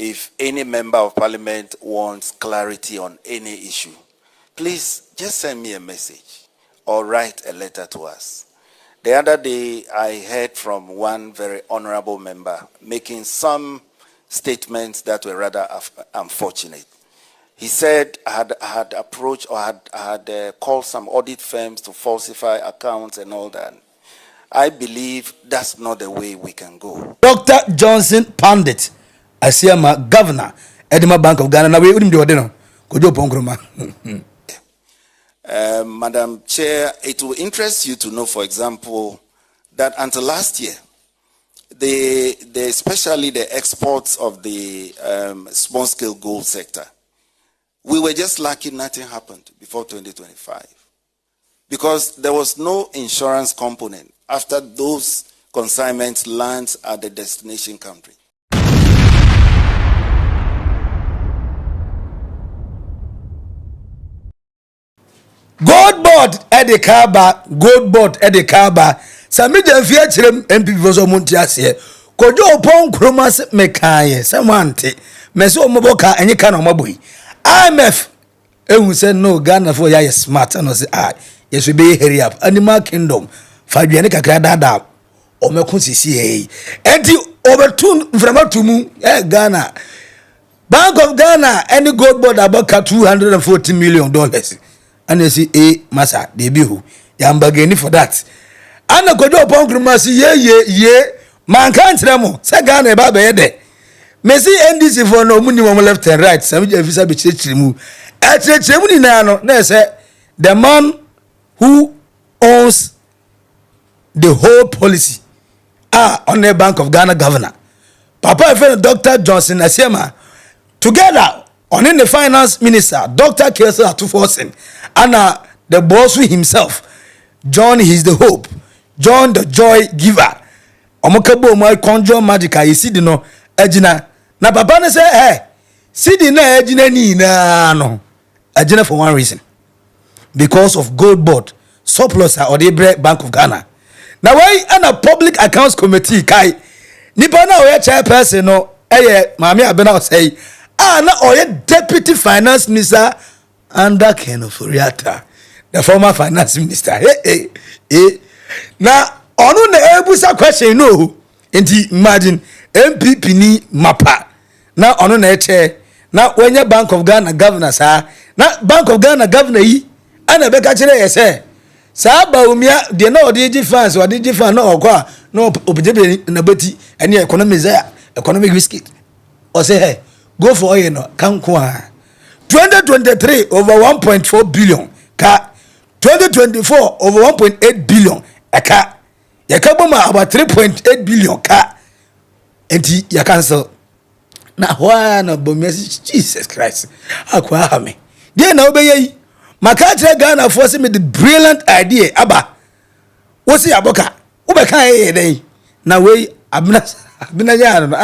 if any member of parliament wants clarity on any issue, please just send me a message or write a letter to us. The other day, I heard from one very honorable member making some statements that were rather unfortunate. He said I had approached or had called some audit firms to falsify accounts and all that. I believe that's not the way we can go. Dr. Johnson Pandit Asiama, Governor, Edinburgh Bank of Ghana. Now we wouldn't do it. Madam Chair, it will interest you to know, for example, that until last year, especially the exports of the small-scale gold sector, we were just lucky nothing happened before 2025 because there was no insurance component after those consignments land at the destination country. Goldboard Goldboard Sammy Gyamfie chirem MP vozo muntiase kojo opon kromas mekaye samante meso omoboka enye ka na omaboi IMF ehun say no Ghana for ya smart and say yes we be hurry up animal kingdom fadwe ne kakra dada omekun sisi enti overtun mframatumu Ghana Bank of Ghana any Goldboard about $240 million. And you see, massa, they be who yambageni for that. And a good upon Grumasi, ye, man can't remo, Sagana Baba Ede. Messi NDC for no minimum left and right, some visa be chemu. At Chemuni Nano, the man who owns the whole policy on the Bank of Ghana governor. Papa friend Dr. Johnson Asiama, together on in the finance minister, Dr. Kelsey Atuforsen, and the boss himself, John, he's the hope, John the joy giver. Omokabo my conjure magic, you see the no, Ejina. Na papa ne say, hey, see the no Ejina ni na no. Ejina for one reason. Because of Goldboard, surplus or the Bank of Ghana. Now why and a public accounts committee, Kai, nipa na oya chairperson no, mami abena say, na oya deputy finance minister under Ken Oforiatta, the former finance minister. Now, on the ebusa question, no. Indeed, imagine MPP ni mapa. Now, on the chair. Now, when your Bank of Ghana governor, sir, now Bank of Ghana governor, and a becachere, say, Saba umia, they know the fans or the fan, no, objective in a booty, and your economic risk. Or say, hey, go for oil, no, come kwa. 2023 over 1.4 billion ka 2024 over 1.8 billion aka yakaboma about 3.8 billion ka enti ya cancel na hwa na bomesi Jesus Christ akwa hame dey na obeye makatre Ghana force me the brilliant idea aba wosi aboka ubeka dey na we abina ya no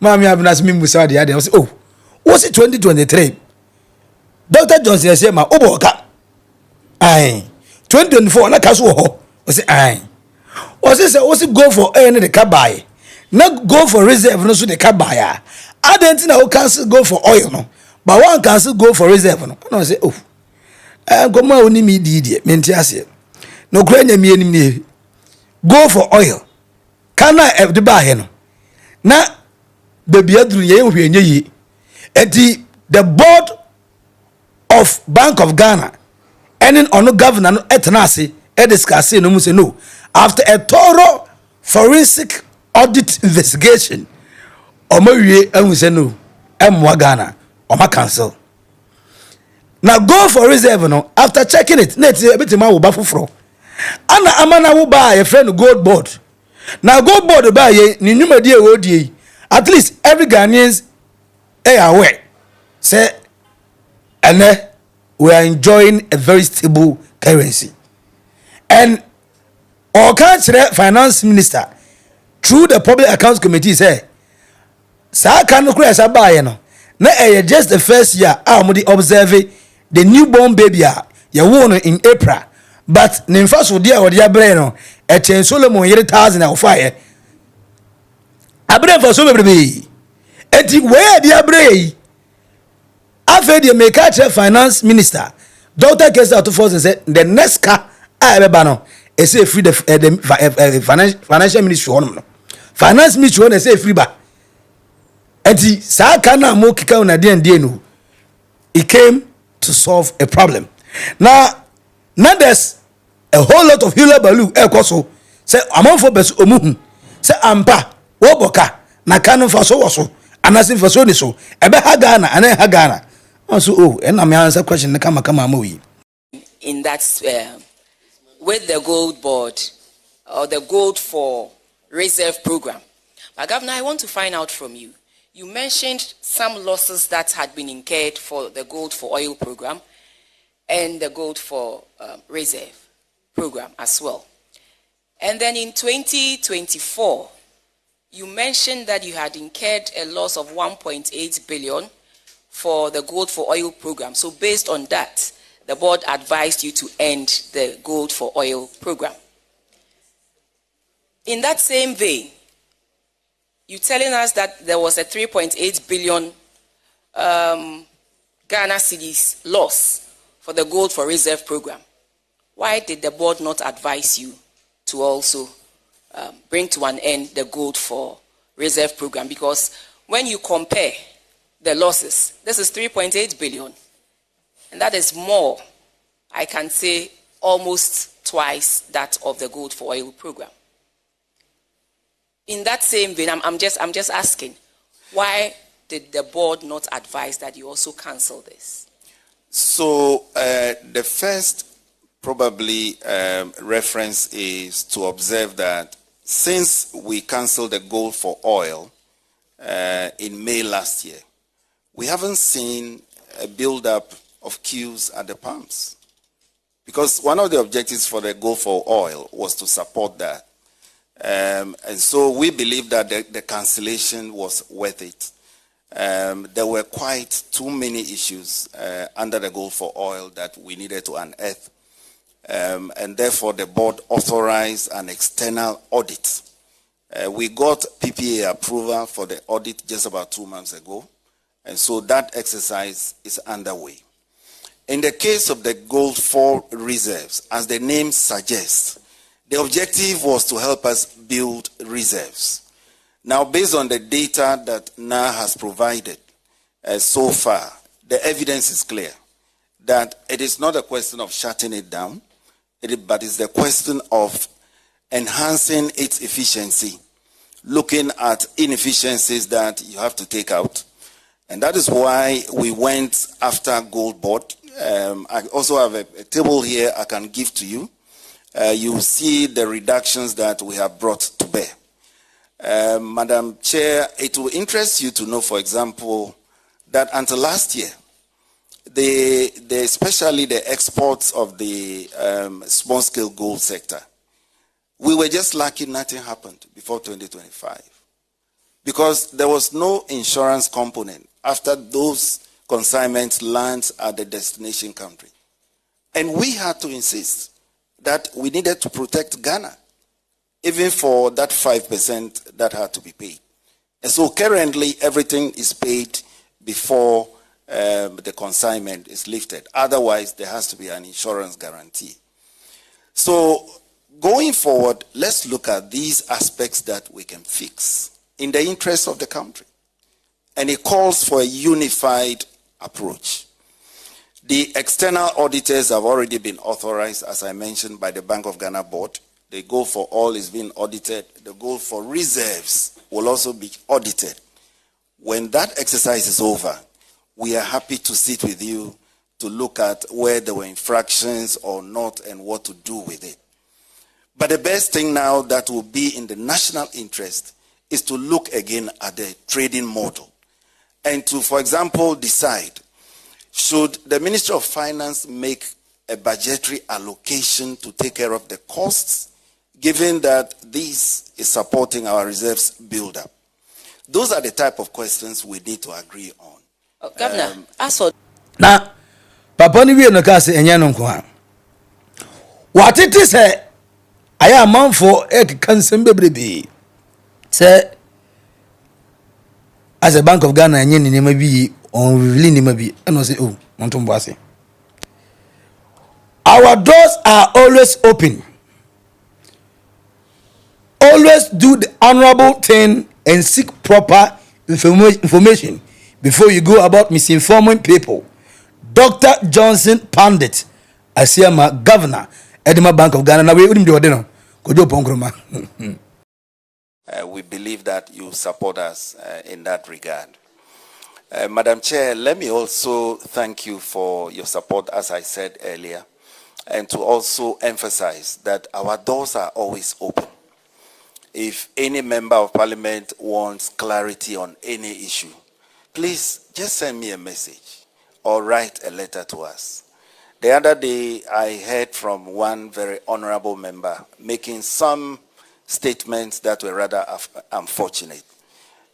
mami abina simi musa dey dey wosi wosi 2023 Dr. Johnson Asiama Oldboga. 2024 na kaso ho. O say O say go for any the buy. Not go for reserve no so the buy. I don't think I cancel go for oil no. But one cancel go for reserve no. No say go ma oni mi di menti ase. No kura nya mi enim ne. Go for oil. Kana the buy no. Na baby aduru ye hwe nya yi. Enti the board of Bank of Ghana and on no governor no etenase discuss no mu say no after a thorough forensic audit investigation omawie ehun say no emwa Ghana oma cancel now go for reserve no after checking it net ebitima wo ba foforo ana amana wo ba your friend Goldboard now Goldboard ba ye ni nwumadi e wo die at least every Ghanaians aware say and we are enjoying a very stable currency. And our country finance minister, through the public accounts committee, say, "Sa kanu kura sa buy no. Na just the first year. Amudi observe the newborn baby. You won in April, but first would dear or dear brain a chain Solomon 1,000 or fire. I bring for so baby. enti where the abre after the make a finance minister Dr. Kesa to force say the next car ebe no e say free the financial ministry on no finance ministry on say free ba enti sa ka na mo kika una dey no it came to solve a problem. Now there's a whole lot of hila balu ekoso say among for besu omuhu say ampa woboka na kanu faso woso anase faso ni so ebe ha Ghana ane ha Ghana also and I'm answer question kama amoyi in that with the gold board or the gold for reserve program. But Governor, I want to find out from you. You mentioned some losses that had been incurred for the gold for oil program and the gold for reserve program as well. And then in 2024, you mentioned that you had incurred a loss of 1.8 billion for the gold for oil program. So based on that, the board advised you to end the gold for oil program. In that same vein, you're telling us that there was a 3.8 billion Ghana cedis loss for the gold for reserve program. Why did the board not advise you to also bring to an end the gold for reserve program? Because when you compare the losses, this is 3.8 billion, and that is more, I can say, almost twice that of the gold for oil program. In that same vein, I'm just asking, why did the board not advise that you also cancel this? So the first probably reference is to observe that since we canceled the gold for oil in May last year, we haven't seen a build-up of queues at the pumps. Because one of the objectives for the gold for oil was to support that. And so we believe that the cancellation was worth it. There were quite too many issues under the gold for oil that we needed to unearth. And therefore the board authorized an external audit. We got PPA approval for the audit just about 2 months ago. And so that exercise is underway. In the case of the gold for reserves, as the name suggests, the objective was to help us build reserves. Now, based on the data that NA has provided so far, the evidence is clear that it is not a question of shutting it down, but it's the question of enhancing its efficiency, looking at inefficiencies that you have to take out. And that is why we went after Goldboard. I also have a table here I can give to you. You see the reductions that we have brought to bear. Madam Chair, it will interest you to know, for example, that until last year, especially the exports of the small-scale gold sector, we were just lucky nothing happened before 2025. Because there was no insurance component after those consignments land at the destination country. And we had to insist that we needed to protect Ghana, even for that 5% that had to be paid. And so currently everything is paid before the consignment is lifted. Otherwise, there has to be an insurance guarantee. So going forward, let's look at these aspects that we can fix in the interest of the country. And it calls for a unified approach. The external auditors have already been authorized, as I mentioned, by the Bank of Ghana board. The gold for oil is being audited. The gold for reserves will also be audited. When that exercise is over, we are happy to sit with you to look at where there were infractions or not and what to do with it. But the best thing now that will be in the national interest is to look again at the trading model and to, for example, decide, should the Ministry of Finance make a budgetary allocation to take care of the costs, given that this is supporting our reserves build-up? Those are the type of questions we need to agree on. Governor, as for... Now, Papa ni we no ka se enye no nko a. Watete se aya manfo e kansem bebrebe. Se as a Bank of Ghana and yen may be on revealing maybe and I say oh Montumboise. Our doors are always open. Always do the honorable thing and seek proper information before you go about misinforming people. Dr. Johnson Pandit Asiama, Governor, Edema Bank of Ghana. Now we we believe that you support us in that regard. Madam Chair, let me also thank you for your support, as I said earlier, and to also emphasize that our doors are always open. If any member of parliament wants clarity on any issue, please just send me a message or write a letter to us. The other day, I heard from one very honorable member making some statements that were rather unfortunate.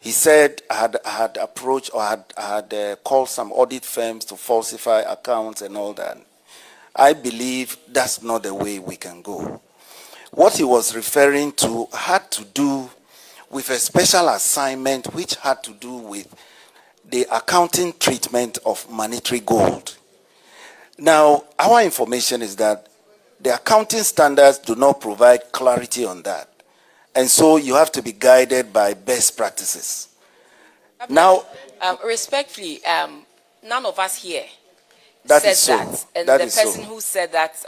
He said I had approached or had called some audit firms to falsify accounts and all that. I believe that's not the way we can go. What he was referring to had to do with a special assignment which had to do with the accounting treatment of monetary gold. Now, our information is that the accounting standards do not provide clarity on that. And so you have to be guided by best practices. Now, respectfully, none of us here that said is so. that. And That the is person so. who said that,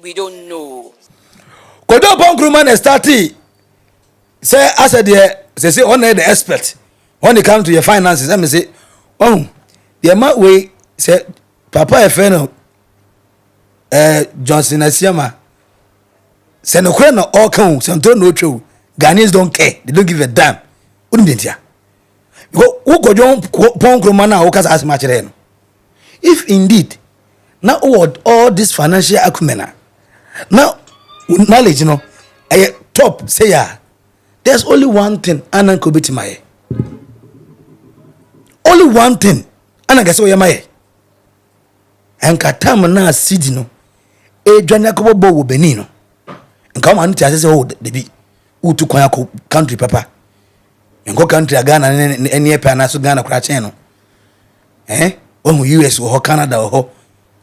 we don't know. Kodo Pongruman and started say as a dear say on the expert when it comes to your finances. Let me say, oh, the amount way say Papa Efeno Johnson Asiama say no kwena all come some don't know true. Ghanaians don't care, they don't give a damn. Wouldn't ya? Who go John Pongruman now who as much then? If indeed now all this financial acumen now knowledge, you know, I top say there's only one thing Anan Kobitimaye. Only one thing Anan Gasoyamaye. And Katam na Sidino. Janakobo Bo Benino. And come on to say, oh, the be Utu Kwayako country, papa. And go country Ghana and any Panaso Ghana Cracheno. Eh? US or Canada or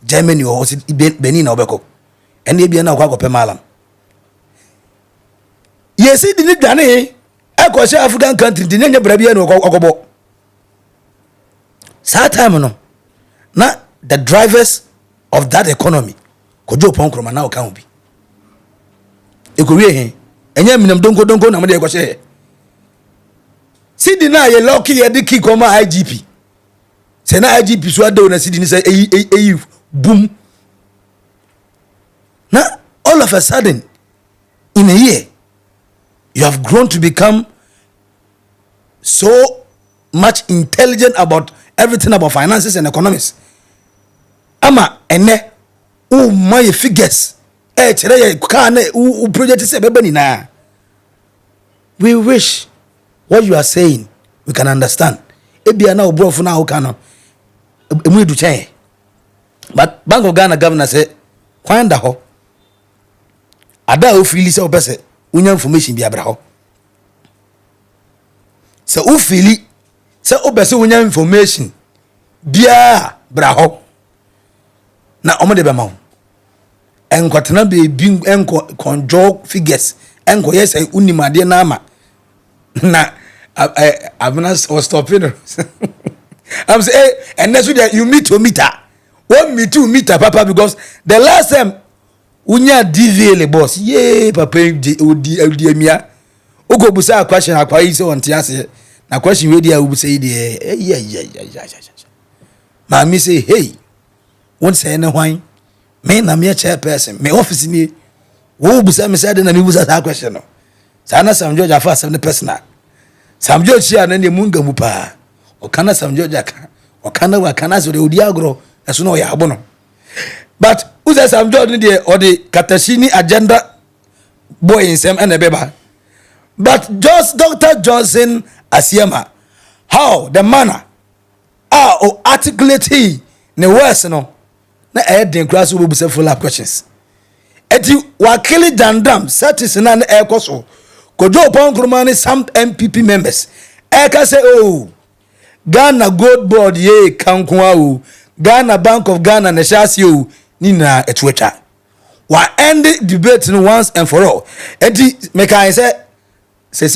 Germany or Benin or Beko. And they be an Aquaco Pemalam. Yes, it didn't done eh? I was African country, the name of Brabian or Ogobo. Time no. Now the drivers of that economy could do Ponkroma now can be. You could hear him, and Yaminum don't go, Namadia go say. See, deny a lucky at the key, IGP. Say, now IGP swallow and sitting say, boom. Now, all of a sudden, in a year, you have grown to become so much intelligent about everything about finances and economics. Ama ene my figures project na. We wish what you are saying we can understand. Ebia na obro for now can emu do chen. But Bank of Ghana governor say kwan da ho. Ada o feel say obese unya information bi abra ho. So o feel say obese unya information bia bra ho. Na omode be ma ho. Enkwatena be bi enko figures enko yes unimade na ama. Na I'm not stopping. I'm saying and that's what you meet to meter. 1 meter 2 meter papa because the last time unya DVA le boss ye papa odi amia ugo busa question akwa yi se on ti ase na question we dia ubusa yi de yeah ma me say hey won say na hwan me na me chairperson me office ni wo busa me say na me busa that question no sana Sam George afa asem ne personal Sam George ya na ne munga mu pa o kana Sam George aka o kana wa kana so de odi agro eso no ya abo no. But who says Sam George dey or the Katashini agenda boy in sem and beba. But just Dr. Johnson Asiama, how the manner or articulate he ne worse no na den class will be full of questions. Eti wakili dandam satis na air koso kojo upon Kurmani some MPP members eka say oh Ghana Goldboard ye kankwa o Ghana Bank of Ghana na shasi o ni na etwetwa wa end debate no once and for all enti me kan say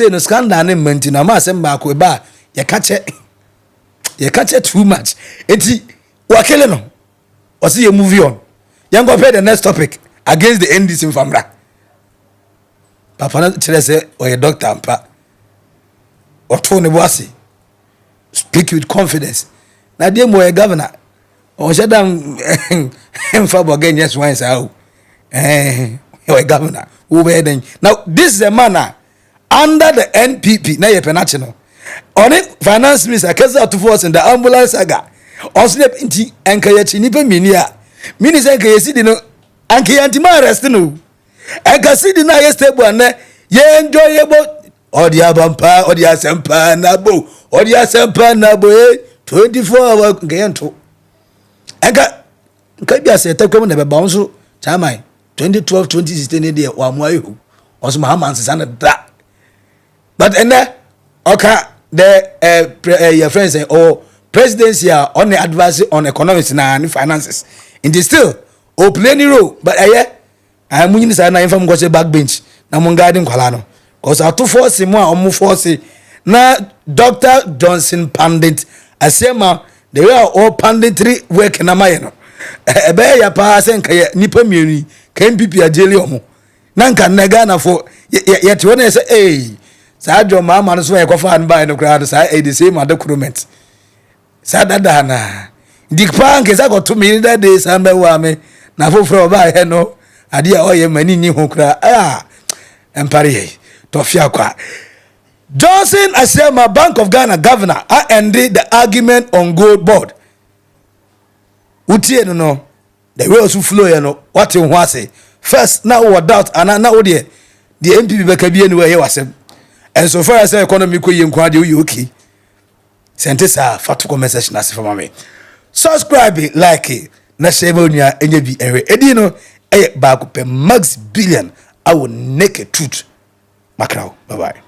no scandal na menti na ma asem ba ko ba ye kache too much enti wa kele no o see you move on yan go pay the next topic against the NDC in famra papa na tire say o ye doctor ampa o to ne boase speak with confidence na dey mo ye governor o shadam emfa bogen yes once how your governor who be then now this is a man under the NPP na ye penache no on it finance minister keza to force in the ambulance saga also inti enka ye chi nipa minister enka ye sidi no anka ye antima arrest no enka sidi na ye stable na ye enjoyable odi abampa odi asempa na bo 24 hour ngento enka bia se takwam na be bounce chamai 2012 2016 dey wa mu ayu also Muhammad sana da but okay the your friends say oh presidency on the advice on economics and finances in the still o play any role but I munyi say na inform go say backbench na mun garden kwala no cause atu force mu a force na Dr. Johnson Pandit Asiama the way all panditry work na maye no ebe ya pa se nka nipa mienu ka MPP ajeli omo na nka nega na fo ye te wona say sa jo mama no so e kofa an ba no crowd sa the same document sa dada na dikpa nke sa go to me that day sa mbe wa me na fo fro ba he no ade a oye mani ni ho kra empare to fia kwa Johnson Asiama Bank of Ghana governor ended the argument on Goldboard utie no the way also flow you know what you want say first now what doubt and now the MPP be ka bi anywhere wasem and so far as economy ko ye nkwa de you okay sente sa fatu comment section as for me subscribe like na share onua enye bi enwe edi no ba ko pe max billion I will naked truth makrao bye bye.